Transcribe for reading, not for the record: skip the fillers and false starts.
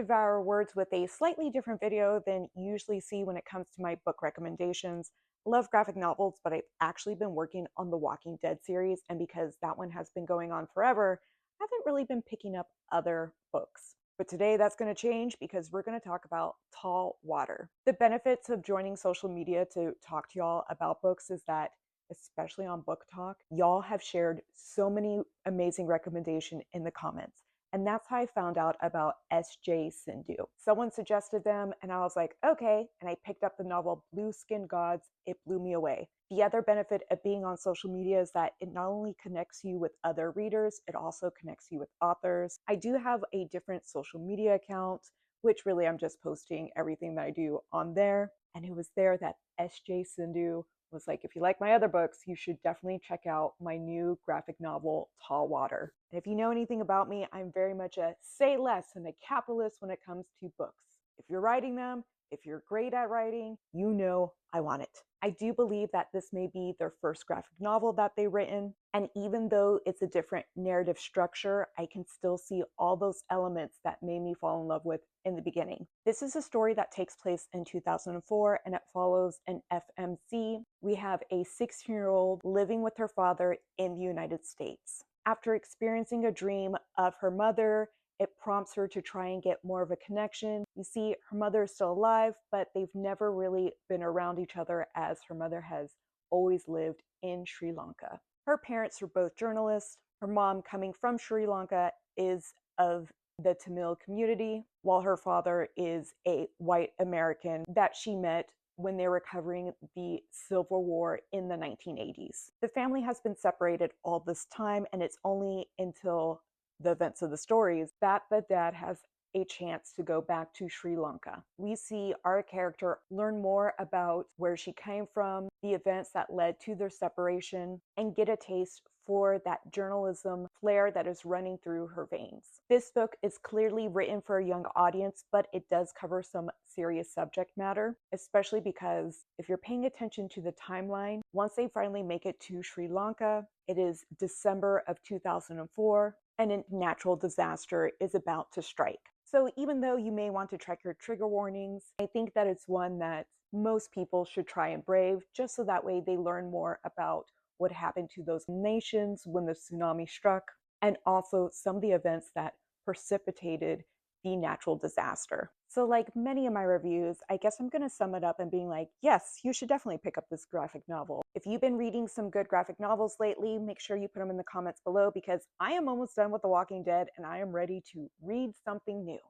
Devour Words with a slightly different video than you usually see when it comes to my book recommendations. I love graphic novels, but I've actually been working on the Walking Dead series, and because that one has been going on forever, I haven't really been picking up other books. But today that's going to change because we're going to talk about Tall Water. The benefits of joining social media to talk to y'all about books is that, especially on Book Talk, y'all have shared so many amazing recommendations in the comments. And that's how I found out about S.J. Sindu. Someone suggested them, and I was like, okay. And I picked up the novel Blue Skin Gods. It blew me away. The other benefit of being on social media is that it not only connects you with other readers, it also connects you with authors. I do have a different social media account, which really I'm just posting everything that I do on there. And it was there that S.J. Sindu was like, if you like my other books, you should definitely check out my new graphic novel, Tall Water. And if you know anything about me, I'm very much a say less and a capitalist when it comes to books. If you're writing them, if you're great at writing, you know I want it. I do believe that this may be their first graphic novel that they've written, and even though it's a different narrative structure, I can still see all those elements that made me fall in love with in the beginning. This is a story that takes place in 2004, and it follows an FMC. We have a 16-year-old living with her father in the United States. After experiencing a dream of her mother, it prompts her to try and get more of a connection. You see, her mother is still alive, but they've never really been around each other as her mother has always lived in Sri Lanka. Her parents are both journalists. Her mom, coming from Sri Lanka, is of the Tamil community, while her father is a white American that she met when they were covering the Civil War in the 1980s. The family has been separated all this time, and it's only until the events of the stories that the dad has a chance to go back to Sri Lanka. We see our character learn more about where she came from, the events that led to their separation, and get a taste for that journalism flair that is running through her veins. This book is clearly written for a young audience, but it does cover some serious subject matter, especially because if you're paying attention to the timeline, once they finally make it to Sri Lanka, it is December of 2004, and a natural disaster is about to strike. So even though you may want to check your trigger warnings, I think that it's one that most people should try and brave, just so that way they learn more about what happened to those nations when the tsunami struck, and also some of the events that precipitated the natural disaster. So like many of my reviews, I guess I'm going to sum it up and being like, yes, you should definitely pick up this graphic novel. If you've been reading some good graphic novels lately, make sure you put them in the comments below, because I am almost done with The Walking Dead and I am ready to read something new.